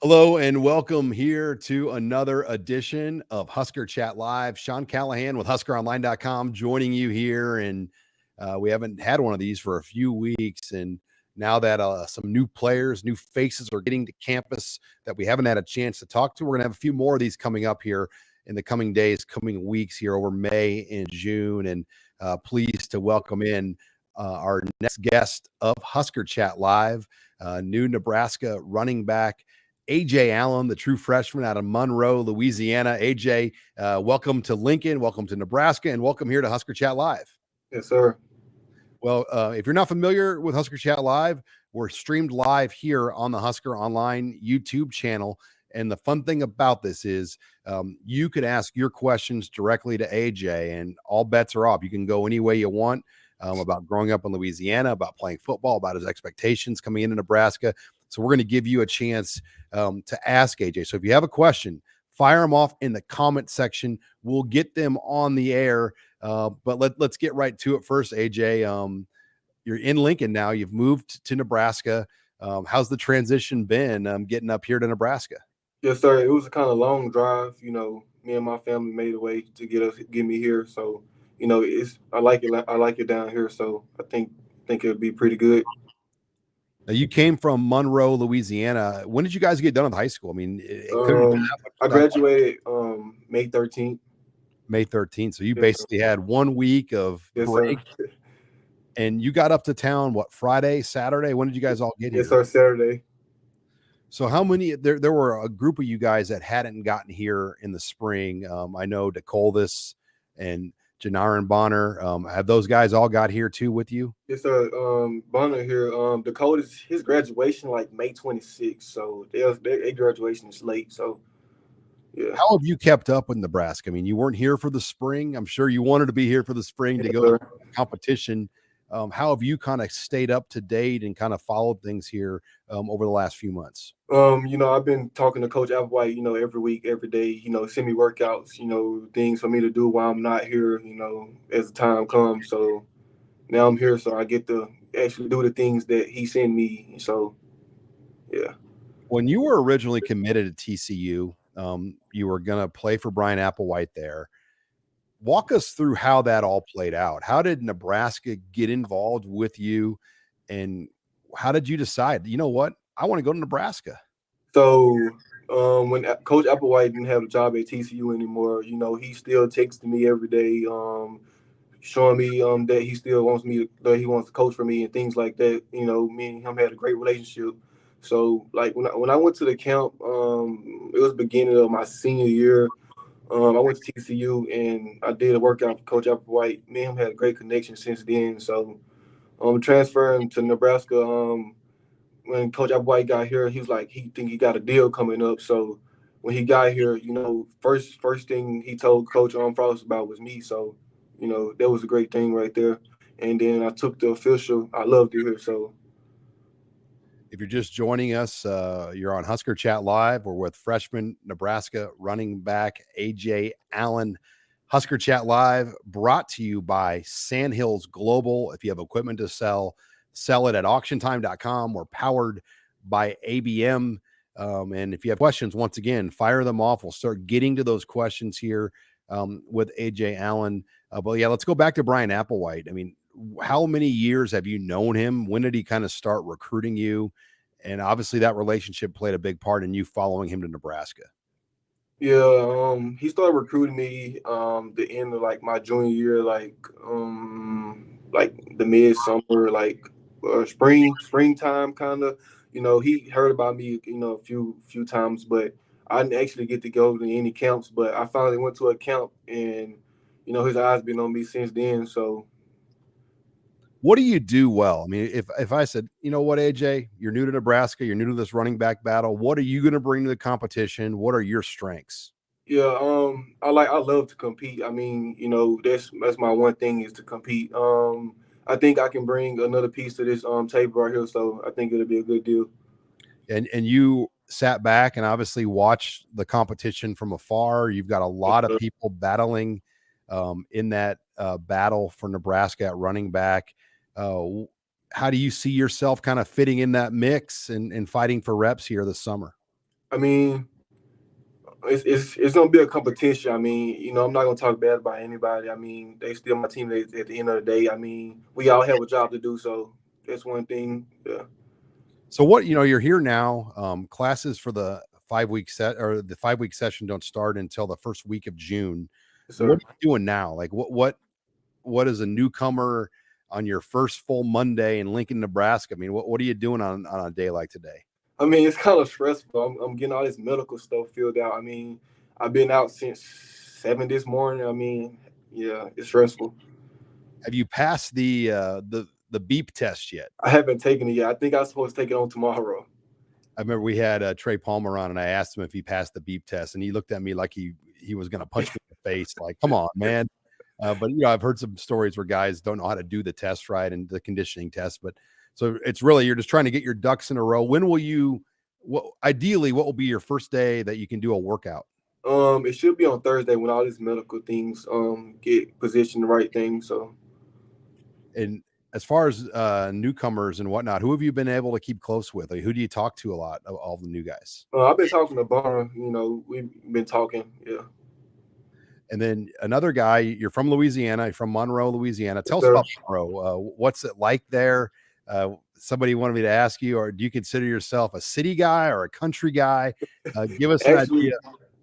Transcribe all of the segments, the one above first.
Hello and welcome here to another edition of Husker Chat Live. Sean Callahan with HuskerOnline.com joining you here. And we haven't had one of these for a few weeks. And now that some new players, new faces are getting to campus that we haven't had a chance to talk to, we're going to have a few more of these coming up here in the coming days, coming weeks here over May and June. And pleased to welcome in our next guest of Husker Chat Live, new Nebraska running back, Ajay Allen, the true freshman out of Monroe, Louisiana. Ajay, welcome to Lincoln, welcome to Nebraska, and welcome here to Husker Chat Live. Yes, sir. Well, if you're not familiar with Husker Chat Live, we're streamed live here on the Husker Online YouTube channel. And the fun thing about this is you could ask your questions directly to Ajay, and all bets are off. You can go any way you want about growing up in Louisiana, about playing football, about his expectations coming into Nebraska. So we're going to give you a chance to ask Ajay. So if you have a question, fire them off in the comment section. We'll get them on the air. But let's get right to it first, Ajay. You're in Lincoln now. You've moved to Nebraska. How's the transition been getting up here to Nebraska? Yes, sir. It was a kind of long drive. Me and my family made a way to get me here. So, I like it. I like it down here. So I think it'll be pretty good. Now, you came from Monroe, Louisiana. When did you guys get done with high school? I mean, I graduated May 13th. May 13th. So you Yes, basically had 1 week of break. Sir. And you got up to town, what, Friday, Saturday? When did you guys all get here? Yes, sir, Saturday. So how many, there were a group of you guys that hadn't gotten here in the spring. I know DeColvis and Janarin Bonner. Have those guys all got here too with you? Yes, sir. Bonner here. Dakota's his graduation like May 26th. So their graduation is late. So yeah. How have you kept up with Nebraska? I mean, you weren't here for the spring. I'm sure you wanted to be here for the spring to go to competition. How have you kind of stayed up to date and kind of followed things here over the last few months? I've been talking to Coach Applewhite, every week, every day, send me workouts, things for me to do while I'm not here, as the time comes. So now I'm here, so I get to actually do the things that he sent me. So, yeah. When you were originally committed to TCU, you were going to play for Brian Applewhite there. Walk us through how that all played out. How did Nebraska get involved with you, and how did you decide, you know what, I want to go to Nebraska? So when Coach Applewhite didn't have a job at TCU anymore, he still texted me every day, showing me that he still wants to coach for me and things like that. Me and him had a great relationship. So like when I went to the camp, it was the beginning of my senior year. I went to TCU and I did a workout for Coach Applewhite. Me and him had a great connection since then. So transferring to Nebraska, when Coach Applewhite got here, he was like, he got a deal coming up. So when he got here, first thing he told Coach Frost about was me. So, that was a great thing right there. And then I took the official. I loved it here. So if you're just joining us, you're on Husker Chat Live. We're with freshman Nebraska running back Ajay Allen. Husker Chat Live brought to you by Sandhills Global. If you have equipment to sell it at auctiontime.com. We're powered by ABM. And if you have questions, once again, fire them off. We'll start getting to those questions here with Ajay Allen. But yeah, let's go back to Brian Applewhite. I mean, how many years have you known him? When did he kind of start recruiting you? And obviously that relationship played a big part in you following him to Nebraska. Yeah, he started recruiting me the end of like my junior year, like the midsummer, like springtime kind of. He heard about me, a few times, but I didn't actually get to go to any camps. But I finally went to a camp, and his eyes been on me since then. So, what do you do well? I mean, if I said, you know what, Ajay, you're new to Nebraska, you're new to this running back battle. What are you going to bring to the competition? What are your strengths? Yeah, I love to compete. I mean, that's my one thing is to compete. I think I can bring another piece to this table right here, so I think it'll be a good deal. And you sat back and obviously watched the competition from afar. You've got a lot of people battling in that battle for Nebraska at running back. How do you see yourself kind of fitting in that mix and fighting for reps here this summer? I mean, it's gonna be a competition. I mean, I'm not gonna talk bad about anybody. I mean, they still my teammates at the end of the day. I mean, we all have a job to do, so that's one thing. Yeah. So what, you're here now. Classes for the 5 week set or the 5 week session don't start until the first week of June. Yes, What sir. are you doing now? Like what is a newcomer on your first full Monday in Lincoln, Nebraska? I mean, what are you doing on a day like today? I mean, it's kind of stressful. I'm getting all this medical stuff filled out. I mean, I've been out since 7 this morning. I mean, yeah, it's stressful. Have you passed the beep test yet? I haven't taken it yet. I think I'm supposed to take it on tomorrow. I remember we had Trey Palmer on, and I asked him if he passed the beep test, and he looked at me like he was going to punch me in the face. Like, come on, man. But I've heard some stories where guys don't know how to do the test right and the conditioning test. But so it's really, you're just trying to get your ducks in a row. When will you? Ideally, what will be your first day that you can do a workout? It should be on Thursday when all these medical things get positioned the right thing. So, And as far as newcomers and whatnot, who have you been able to keep close with? Like, who do you talk to a lot of all the new guys? I've been talking to Bonner. We've been talking. Yeah. And then another guy, you're from Louisiana, you're from Monroe, Louisiana. Tell us Sir. about Monroe. What's it like there? Somebody wanted me to ask you, or do you consider yourself a city guy or a country guy? Give us an idea.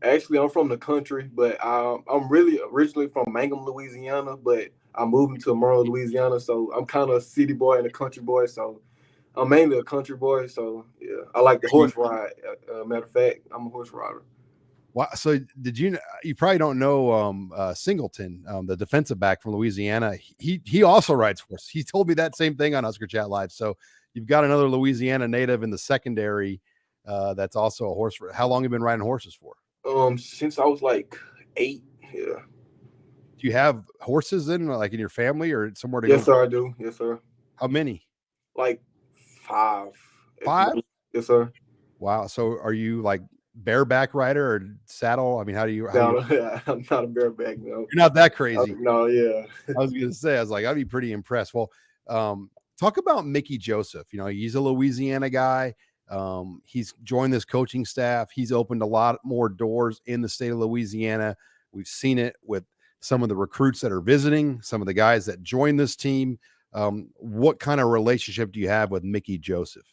Actually, I'm from the country, but I'm really originally from Mangum, Louisiana, but I'm moving to Monroe, Louisiana. So I'm kind of a city boy and a country boy. So I'm mainly a country boy. So yeah, I like the horse ride. Matter of fact, I'm a horse rider. Wow. So did you probably don't know Singleton, the defensive back from Louisiana. He also rides horse. He told me that same thing on Husker Chat Live. So you've got another Louisiana native in the secondary that's also a horse. How long have you been riding horses for? Since I was like 8. Yeah. Do you have horses in your family or somewhere to go? Yes, sir, I do. Yes, sir. How many? Like 5. 5? Yes, sir. Wow. So are you like bareback rider or saddle? I mean, No, I'm not a bareback. No, you're not that crazy. No, yeah. I was gonna say, I'd be pretty impressed. Well, talk about Mickey Joseph. He's a Louisiana guy. He's joined this coaching staff. He's opened a lot more doors in the state of Louisiana. We've seen it with some of the recruits that are visiting, some of the guys that join this team. What kind of relationship do you have with Mickey Joseph?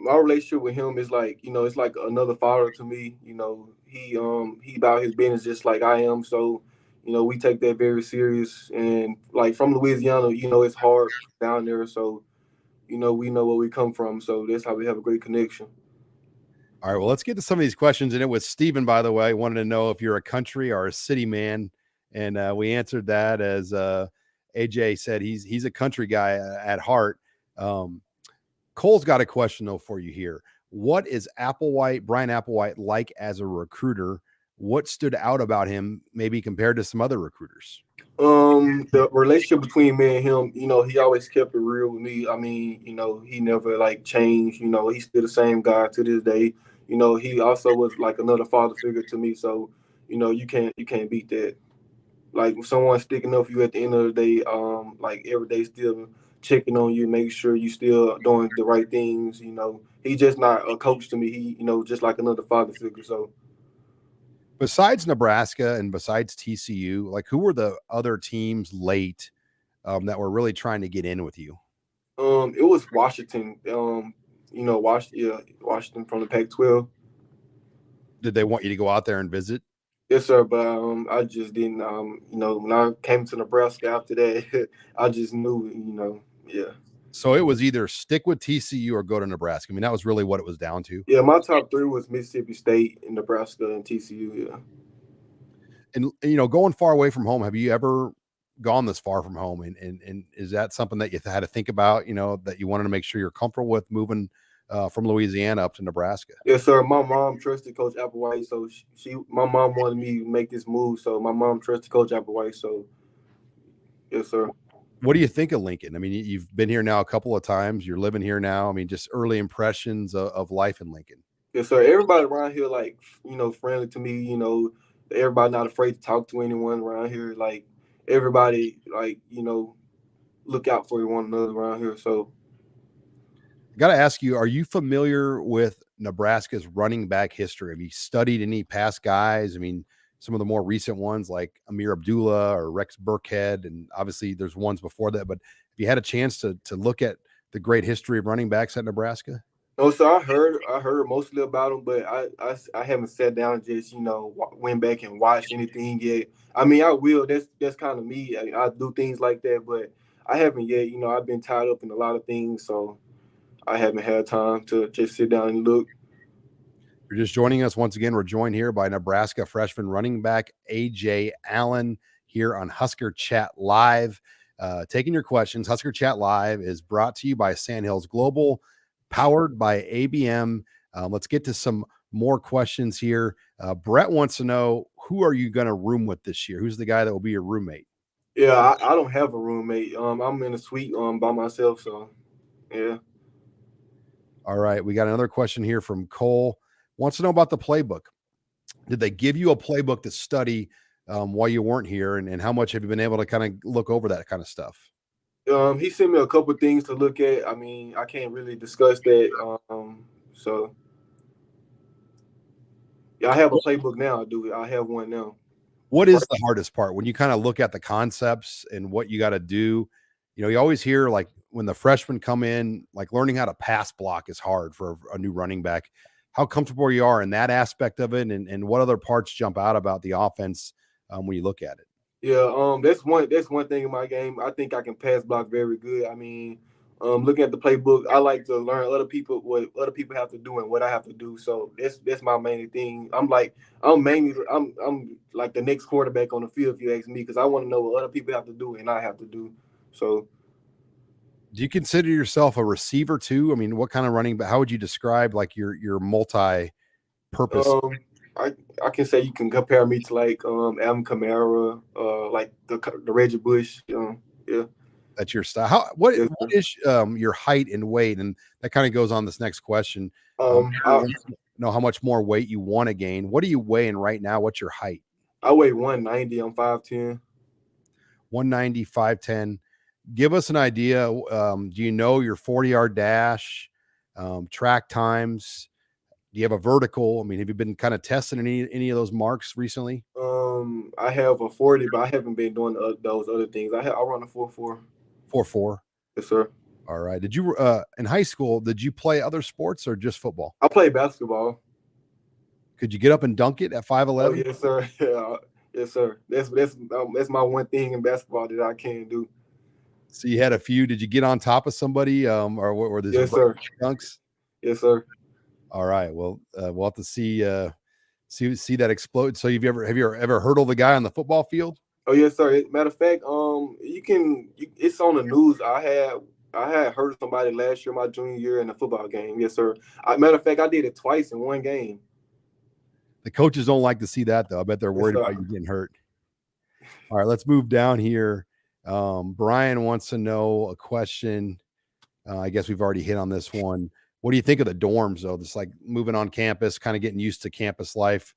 My relationship with him is like, it's like another father to me. He about his business just like I am. So, we take that very serious. And like from Louisiana, it's hard down there. So, we know where we come from. So that's how we have a great connection. All right, well, let's get to some of these questions. And it was Steven, by the way, wanted to know if you're a country or a city man. And we answered that as AJ said, he's a country guy at heart. Cole's got a question, though, for you here. What is Brian Applewhite, like as a recruiter? What stood out about him, maybe compared to some other recruiters? The relationship between me and him, he always kept it real with me. I mean, he never like changed. He's still the same guy to this day. He also was like another father figure to me. So, you can't beat that. Like someone sticking up for you at the end of the day, like every day still checking on you, making sure you still doing the right things. He's just not a coach to me. He, just like another father figure. So besides Nebraska and besides TCU, like who were the other teams late that were really trying to get in with you? It was Washington. Washington from the Pac-12. Did they want you to go out there and visit? Yes, sir. But I just didn't. When I came to Nebraska after that, I just knew. Yeah. So it was either stick with TCU or go to Nebraska. I mean, that was really what it was down to. Yeah, my top 3 was Mississippi State, and Nebraska, and TCU. Yeah. And going far away from home, have you ever gone this far from home? And is that something that you had to think about? That you wanted to make sure you're comfortable with moving from Louisiana up to Nebraska? Yes, sir. My mom trusted Coach Applewhite, so my mom wanted me to make this move. So my mom trusted Coach Applewhite. So, yes, sir. What do you think of Lincoln? I mean, you've been here now a couple of times. You're living here now. I mean, just early impressions of life in Lincoln. Yes, sir. Everybody around here, like, friendly to me. Everybody not afraid to talk to anyone around here. Like, everybody, like, look out for one another around here. So, I got to ask you, are you familiar with Nebraska's running back history? Have you studied any past guys? I mean, some of the more recent ones like Amir Abdullah or Rex Burkhead, and obviously there's ones before that. But if you had a chance to look at the great history of running backs at Nebraska? No, so I heard mostly about him, but I haven't sat down and just went back and watched anything yet. I mean, I will. That's kind of me. I do things like that, but I haven't yet. I've been tied up in a lot of things, so I haven't had time to just sit down and look. You're just joining us once again. We're joined here by Nebraska freshman running back Ajay Allen here on Husker Chat Live. Taking your questions. Husker Chat Live is brought to you by Sandhills Global, powered by ABM. Let's get to some more questions here. Brett wants to know, who are you going to room with this year? Who's the guy that will be your roommate? Yeah, I don't have a roommate. I'm in a suite by myself, so yeah. All right, we got another question here from Cole. Wants to know about the playbook. Did they give you a playbook to study while you weren't here, and how much have you been able to kind of look over that kind of stuff? He sent me a couple things to look at. I mean, I can't really discuss that. So yeah, I have a playbook now. I have one now. What is the hardest part when you kind of look at the concepts and what you got to do? You always hear, like, when the freshmen come in, like, learning how to pass block is hard for a new running back. How comfortable you are in that aspect of it, and what other parts jump out about the offense when you look at it? Yeah, that's one thing in my game. I think I can pass block very good. I mean, looking at the playbook, I like to learn what other people have to do and what I have to do. So that's my main thing. I'm like the next quarterback on the field, if you ask me, because I want to know what other people have to do and I have to do. So, do you consider yourself a receiver too? I mean, what kind of running back? How would you describe, like, your multi-purpose? I can say you can compare me to like Alvin Kamara, like the Reggie Bush. Yeah. That's your style. What Yes, is your height and weight? And that kind of goes on this next question. I Know how much more weight you want to gain. What are you weighing right now? What's your height? weigh 190. I'm 5'10". 190, 5'10". Give us an idea. Do you know your 40-yard dash, track times? Do you have a vertical? I mean, have you been kind of testing any of those marks recently? I have a 40, but I haven't been doing those other things. I run a 4.4. 4.4. Yes, sir. All right. Did you in high school? Did you play other sports or just football? I play basketball. Could you get up and dunk it at 5'11"? Oh yes, sir. Yeah, yes, sir. That's my one thing in basketball that I can do. So you had a few. Did you get on top of somebody, or what were these? Yes, sir. Dunks? Yes, sir. All right. Well, we'll have to see that explode. So have you ever hurdled the guy on the football field? Oh yes, sir. Matter of fact, it's on the news. I had hurt somebody last year, my junior year, in a football game. Yes, sir. Matter of fact, I did it twice in one game. The coaches don't like to see that, though. I bet they're worried about you getting hurt. All right, let's move down here. Brian wants to know a question. I guess we've already hit on this one. What do you think of the dorms, though? This, like, moving on campus, kind of getting used to campus life.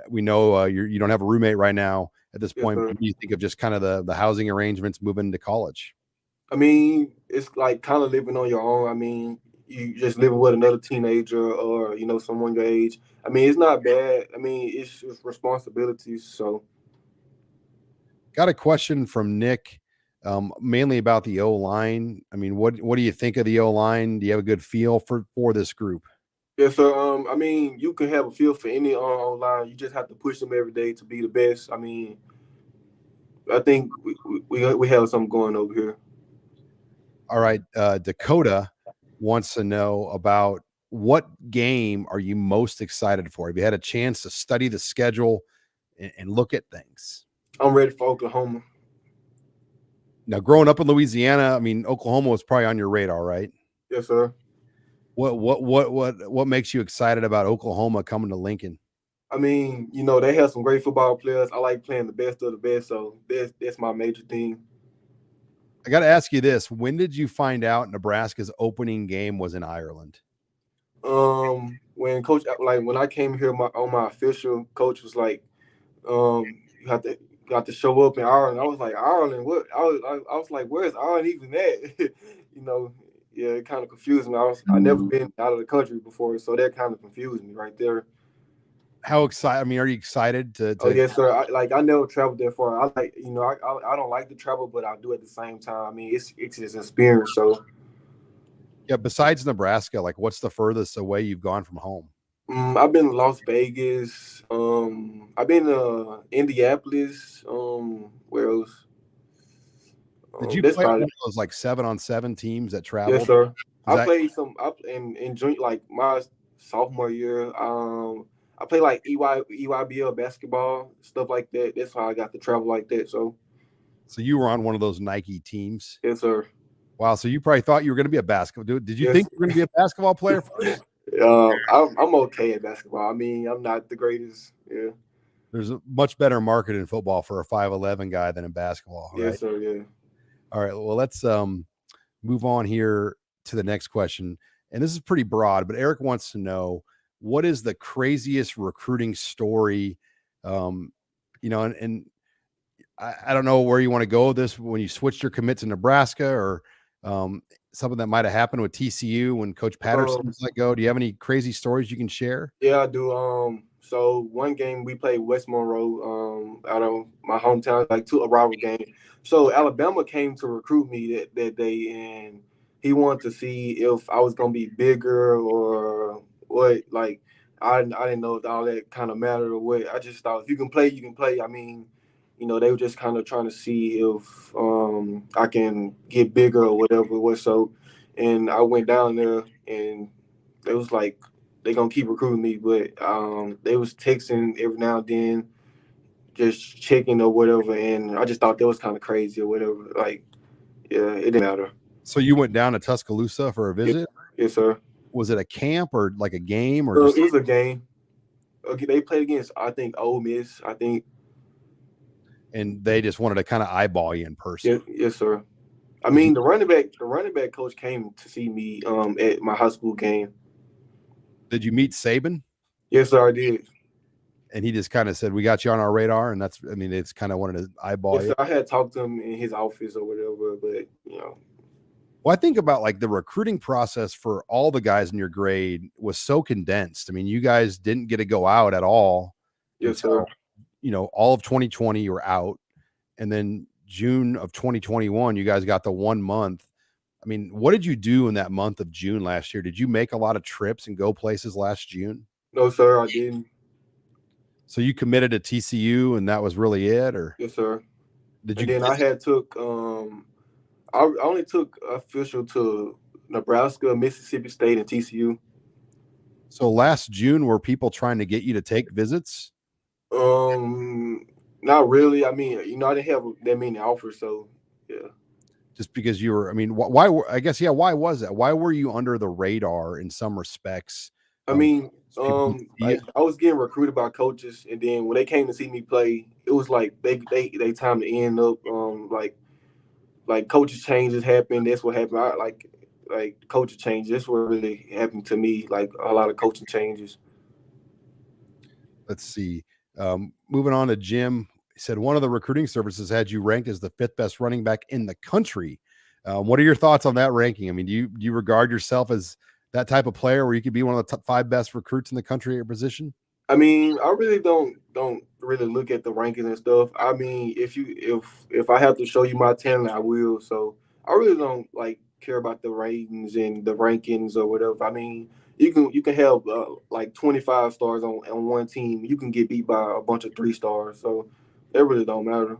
We know you don't have a roommate right now at this point. What do you think of just kind of the housing arrangements moving to college? I mean, it's like kind of living on your own. I mean, you just living with another teenager or someone your age. I mean, it's not bad. I mean, it's just responsibilities. So, got a question from Nick, mainly about the O-line. I mean, what do you think of the O-line? Do you have a good feel for this group? yeah, so I mean, you can have a feel for any online. You just have to push them every day to be the best. I mean, I think we have something going over here. All right, Dakota wants to know about, what game are you most excited for? Have you had a chance to study the schedule and look at things? I'm ready for Oklahoma. Now, growing up in Louisiana, I mean, Oklahoma was probably on your radar, right? Yes, sir. What makes you excited about Oklahoma coming to Lincoln? I mean, they have some great football players. I like playing the best of the best, so that's my major thing. I got to ask you this: when did you find out Nebraska's opening game was in Ireland? When when I came here, my official coach was like, you have to show up in Ireland. I was like, Ireland? What? I was like, where's Ireland even at? Yeah, it kind of confused me. I never been out of the country before, so that kind of confused me right there. How excited? I mean, are you excited to? Oh yes, sir. I never traveled that far. I like I don't like to travel, but I do at the same time. I mean, it's just experience. So Yeah. Besides Nebraska, like, what's the furthest away you've gone from home? I've been to Las Vegas. I've been to Indianapolis. Where else? Did you That's play on one probably of those like 7-on-7 teams that yes, traveled? sir. Is I that played some up in joint like my sophomore year. I played like EYBL basketball stuff like that. That's how I got to travel like that. So so? You were on one of those Nike teams. yes, sir. Wow. So you probably thought you were going to be a basketball dude. Did you Yes. think you were going to be a basketball player first? I'm okay at basketball. I mean, I'm not the greatest. Yeah. There's a much better market in football for a 5'11" guy than in basketball, right? Yes, sir. Yeah. All right. Well, let's move on here to the next question. And this is pretty broad, but Eric wants to know, what is the craziest recruiting story? And I don't know where you want to go with this, when you switched your commit to Nebraska, or something that might have happened with TCU when Coach Patterson was let go. Do you have any crazy stories you can share? Yeah, I do. So one game we played West Monroe, out of my hometown, like a rival game. So Alabama came to recruit me that day, and he wanted to see if I was gonna be bigger or what. Like I didn't know if all that kind of mattered or what. I just thought if you can play, you can play. I mean, they were just kind of trying to see if I can get bigger or whatever it was. So, and I went down there, and it was like they gonna keep recruiting me, but they was texting every now and then, just checking or whatever, and I just thought that was kind of crazy or whatever. Like, yeah, it didn't matter. So you went down to Tuscaloosa for a Yes, visit? yes, sir. Was it a camp or like a game, or just? It was a game. Okay, they played against, I think, Ole Miss. I think. And they just wanted to kind of eyeball you in person. Yes, sir. I Did you? mean, the running back coach came to see me at my high school game. Did you meet Saban? Yes, sir, I did. And he just kind of said, "We got you on our radar," and that's, I mean, it's kind of wanted to eyeball Yes, you. sir. I had talked to him in his office or whatever, but Well, I think about like the recruiting process for all the guys in your grade was so condensed. I mean, you guys didn't get to go out at all yes, until, sir. all of 2020 you were out. And then June of 2021, you guys got the 1 month. I mean, what did you do in that month of June last year? Did you make a lot of trips and go places last June? No, sir, I didn't. So you committed to TCU and that was really it, or Yes, sir. did And you then I visit? had took I only took official to Nebraska, Mississippi State, and TCU. So last June, were people trying to get you to take visits? Not really. I mean, I didn't have that many offers, so yeah. Just because you were, I mean, why, I guess, yeah, why was that? Why were you under the radar in some respects? I mean, People didn't see you? like I was getting recruited by coaches, and then when they came to see me play, it was like they time to end up. Like coaches changes happened. That's what happened. I like coaches changes. That's what really happened to me. Like a lot of coaching changes. Let's see. Moving on to Jim, he said one of the recruiting services had you ranked as the 5th best running back in the country. What are your thoughts on that ranking? I mean, do you regard yourself as that type of player where you could be one of the top 5 best recruits in the country at your position? I mean, I really don't really look at the rankings and stuff. I mean, if I have to show you my talent, I will. So I really don't like care about the ratings and the rankings or whatever. I mean, you can have like 25 stars on one team. You can get beat by a bunch of 3 stars. So it really don't matter.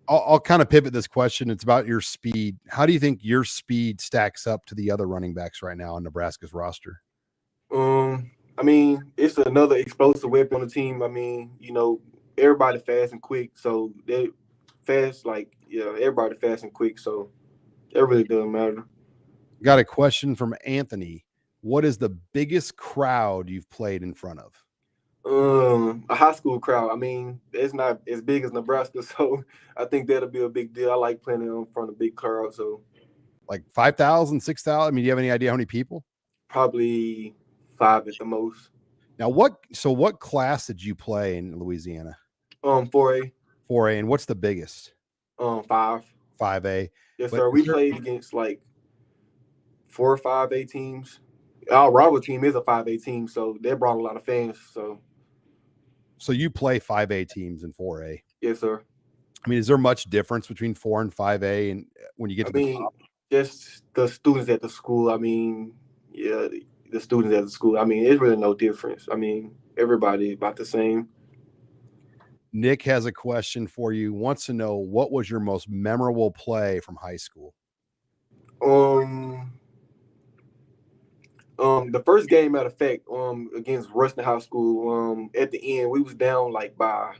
I'll kind of pivot this question. It's about your speed. How do you think your speed stacks up to the other running backs right now on Nebraska's roster? I mean, it's another explosive weapon on the team. I mean, everybody fast and quick, so they fast like everybody fast and quick, so it really doesn't matter. Got a question from Anthony. What is the biggest crowd you've played in front of? A high school crowd. I mean, it's not as big as Nebraska, so I think that'll be a big deal. I like playing in front of big crowd, so Like 5,000, 6,000? I mean, do you have any idea how many people? probably 5 at the most. Now, what class did you play in Louisiana? 4A. 4A, and what's the biggest? 5. 5A. Yes, But sir. We played against like 4 or 5A teams. Our rival team is a 5A team, so they brought a lot of fans. So you play 5A teams and 4A. Yes, sir. I mean, is there much difference between 4 and 5A and when you get to the top? Just the students at the school. I mean, yeah, the students at the school. I mean, it's really no difference. I mean, everybody about the same. Nick has a question for you. Wants to know, what was your most memorable play from high school? The first game, matter of fact, against Ruston High School, at the end, we was down like by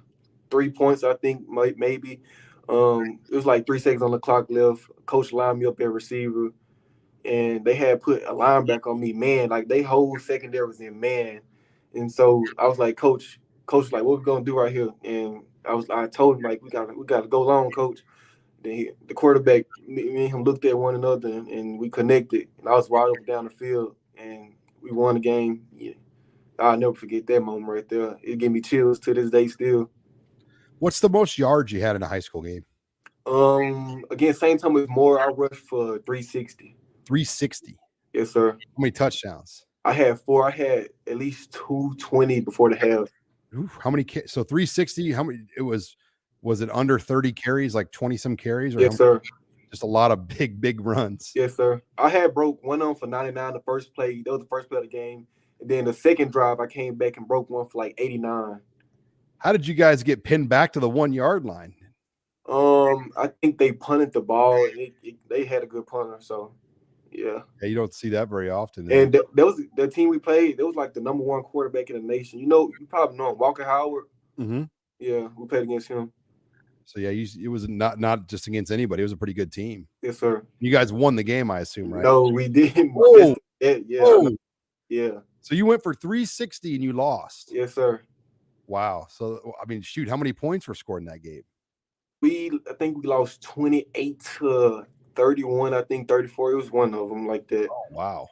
3 points, I think, maybe. It was like 3 seconds on the clock left. Coach lined me up at receiver, and they had put a linebacker on me, man. Like, they whole secondary was in man. And so I was like, Coach, like, what we gonna do right here? And I told him, like, we gotta go long, Coach. Then the quarterback, me and him looked at one another, and we connected. And I was wide open down the field, and we won the game. Yeah. I'll never forget that moment right there. It gave me chills to this day still. What's the most yards you had in a high school game? Again, same time as Moore, I rushed for 360. 360. Yes, sir. How many touchdowns? I had 4. I had at least 220 before the half. Ooh, how many? So 360. How many? Was it under 30 carries, like 20 some carries? Or yes, sir. Just a lot of big runs. Yes, sir. I had broke one on for 99 the first play. That was the first play of the game. And then the second drive, I came back and broke one for like 89. How did you guys get pinned back to the 1 yard line? I think they punted the ball, and they had a good punter. So, yeah. Yeah, you don't see that very often. And that was the team we played. It was like the number 1 quarterback in the nation. You probably know him, Walker Howard. Mm-hmm. Yeah, we played against him. So yeah, it was not just against anybody. It was a pretty good team. Yes, sir. You guys won the game, I assume, right? No, we didn't. Oh, yeah. Oh. Yeah. So you went for 360 and you lost. Yes, sir. Wow. So I mean, shoot, how many points were scored in that game? I think we lost 28 to 31. I think 34. It was one of them like that. Oh, wow.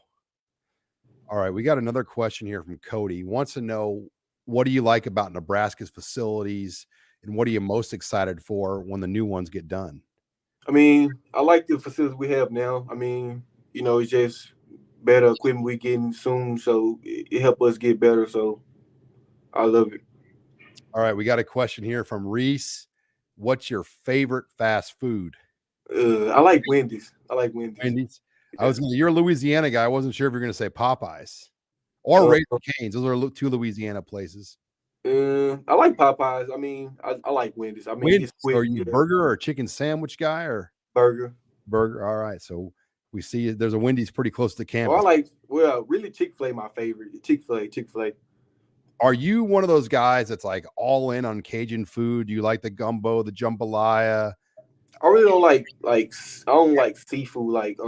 All right, we got another question here from Cody. He wants to know, what do you like about Nebraska's facilities, and what are you most excited for when the new ones get done? I mean, I like the facilities we have now. I mean, it's just better equipment we getting soon, so it help us get better. So I love it. All right, we got a question here from Reese. What's your favorite fast food? I like Wendy's. Wendy's. Yeah. You're a Louisiana guy. I wasn't sure if you're going to say Popeyes or Raising Cane's. Those are 2 Louisiana places. I like Popeyes. I mean, I like Wendy's. I mean, Wendy's, are you a burger or a chicken sandwich guy or burger? All right. So we see there's a Wendy's pretty close to campus. Really Chick-fil-A my favorite. Chick-fil-A. Are you one of those guys that's like all in on Cajun food? Do you like the gumbo, the jambalaya? I really don't like I don't like seafood like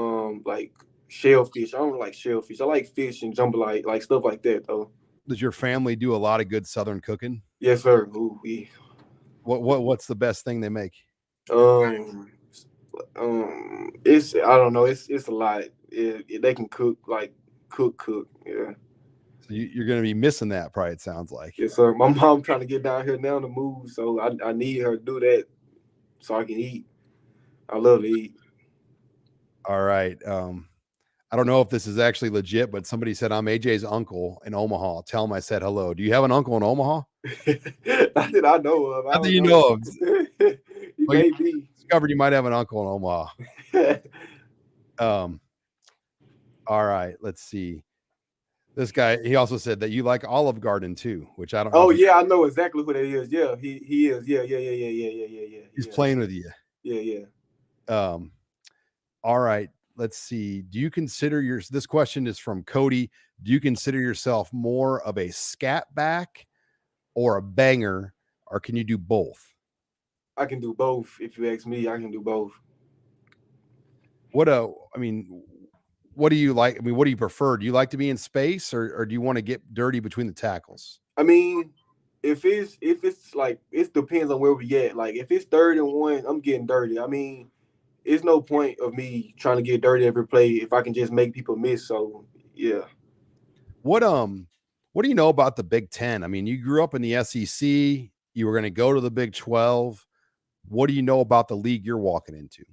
shellfish. I don't like shellfish. I like fish and jambalaya, like stuff like that though. Does your family do a lot of good Southern cooking? Yes, sir. Ooh, yeah. What's the best thing they make? It's I don't know. It's a lot. They can cook cook. Yeah. So you're going to be missing that, probably. It sounds like. Yes, sir. My mom trying to get down here now to move, so I need her to do that so I can eat. I love to eat. All right. I don't know if this is actually legit, but somebody said, I'm AJ's uncle in Omaha. Tell him I said hello. Do you have an uncle in Omaha? Not that I know of. Not that you know of. He may be. Discovered you might have an uncle in Omaha. All right. Let's see. This guy, he also said that you like Olive Garden too, which I don't know. Oh, yeah, I know exactly who that is. Yeah, he is. Yeah. He's playing with you. Yeah. All right. Let's see. Do you consider this question is from Cody. Do you consider yourself more of a scat back or a banger, or can you do both? I can do both. If you ask me, I can do both. What do you like? I mean, what do you prefer? Do you like to be in space, or do you want to get dirty between the tackles? I mean, if it's like, it depends on where we at. Like, if it's 3rd and 1, I'm getting dirty. I mean, it's no point of me trying to get dirty every play if I can just make people miss. So yeah. What do you know about the Big Ten? I mean, you grew up in the SEC. You were going to go to the Big 12. What do you know about the league you're walking into?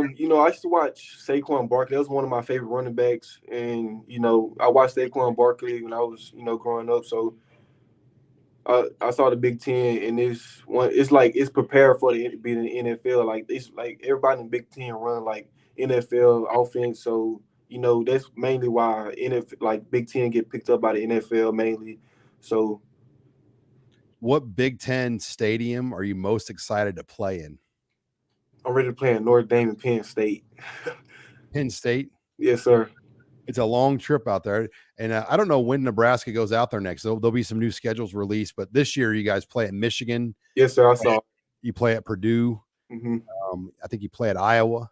I used to watch Saquon Barkley. That was one of my favorite running backs, and I watched Saquon Barkley when I was, growing up. So I saw the Big Ten, and this one, it's like it's prepared for the being in the NFL. Like it's like everybody in the Big Ten run like NFL offense. So that's mainly why NFL like Big Ten get picked up by the NFL mainly. So What Big Ten stadium are you most excited to play in? I'm ready to play in Notre Dame and Penn State. Penn State? Yes, sir. It's a long trip out there. And I don't know when Nebraska goes out there next. There'll be some new schedules released, but this year you guys play at Michigan. Yes, sir. I saw. You play at Purdue. Mm-hmm. I think you play at Iowa.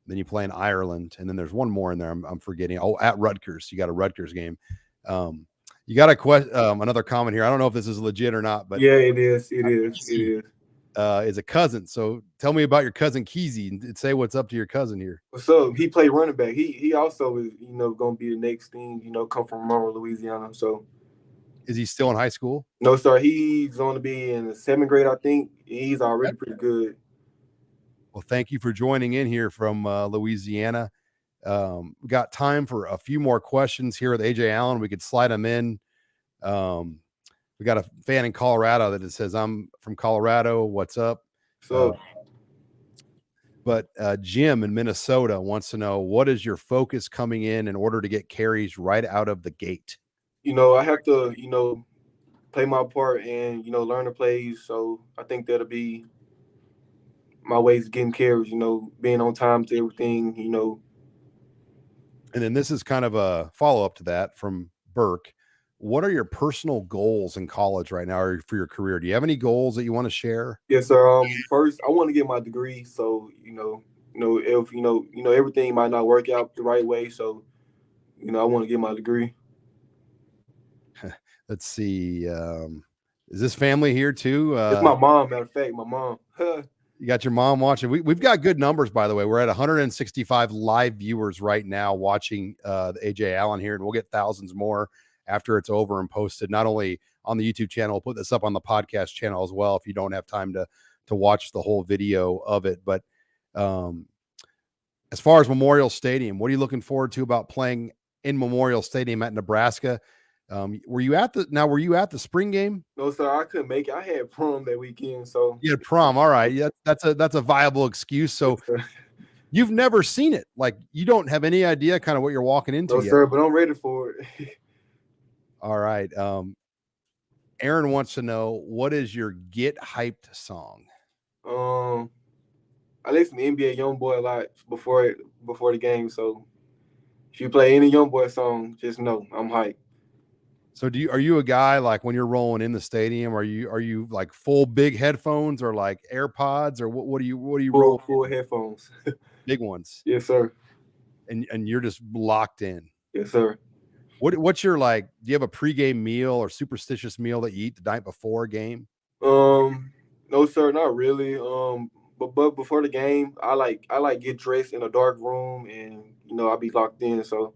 Then you play in Ireland. And then there's one more in there. I'm forgetting. Oh, at Rutgers. You got a Rutgers game. You got another comment here. I don't know if this is legit or not, but yeah, it is. It is. Is a cousin. So tell me about your cousin Keezy and say what's up to your cousin here. What's up? He played running back. He also is, going to be the next thing, come from Monroe, Louisiana. So is he still in high school? No, sir. He's going to be in the 7th grade, I think. He's already pretty good. Well, thank you for joining in here from Louisiana. We got time for a few more questions here with Ajay Allen. We could slide them in. We got a fan in Colorado that says, I'm from Colorado. What's up? So, but Jim in Minnesota wants to know, what is your focus coming in order to get carries right out of the gate? I have to, play my part and, learn the plays. So I think that'll be my ways of getting carries, being on time to everything, And then this is kind of a follow-up to that from Burke. What are your personal goals in college right now or for your career? Do you have any goals that you want to share? Yes, sir. First, I want to get my degree. So, if everything might not work out the right way. So, I want to get my degree. Let's see. Is this family here too? It's my mom, matter of fact, my mom. You got your mom watching. We've got good numbers, by the way. We're at 165 live viewers right now watching the Ajay Allen here, and we'll get thousands more after it's over and posted, not only on the YouTube channel, we'll put this up on the podcast channel as well if you don't have time to watch the whole video of it. But as far as Memorial Stadium, what are you looking forward to about playing in Memorial Stadium at Nebraska? Were you at the spring game? No, sir, I couldn't make it. I had prom that weekend, so you had prom. All right. Yeah, that's a viable excuse. So you've never seen it. Like, you don't have any idea kind of what you're walking into. No, sir, but I'm ready for it. All right. Aaron wants to know, what is your get hyped song? I listen to NBA YoungBoy a lot before the game. So if you play any YoungBoy song, just know I'm hyped. So are you a guy, like, when you're rolling in the stadium, are you like full big headphones or like AirPods, or what do you roll? Full headphones. Big ones. Yes, sir. And you're just locked in. Yes, sir. What's your, like, do you have a pregame meal or superstitious meal that you eat the night before a game? No, sir, not really. But before the game, I like get dressed in a dark room, and I'll be locked in. So.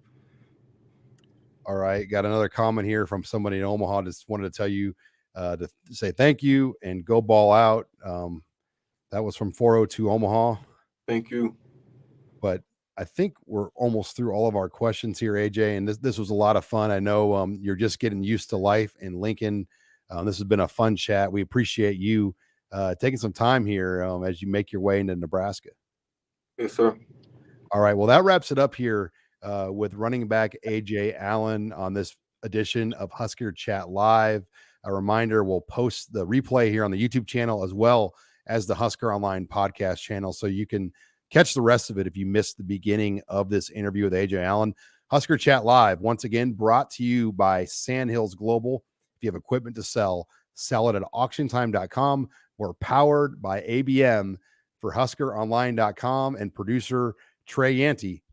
All right, got another comment here from somebody in Omaha. Just wanted to tell you to say thank you and go ball out. That was from 402 Omaha. Thank you. But I think we're almost through all of our questions here, Ajay, and this was a lot of fun. I know you're just getting used to life in Lincoln. This has been a fun chat. We appreciate you taking some time here as you make your way into Nebraska. Yes, sir. All right, well, that wraps it up here with running back Ajay Allen on this edition of Husker Chat Live. A reminder, we'll post the replay here on the YouTube channel as well as the Husker Online podcast channel, so you can catch the rest of it if you missed the beginning of this interview with Ajay Allen. Husker Chat Live, once again, brought to you by Sandhills Global. If you have equipment to sell it at auctiontime.com. We're powered by ABM for HuskerOnline.com and producer Trey Yanty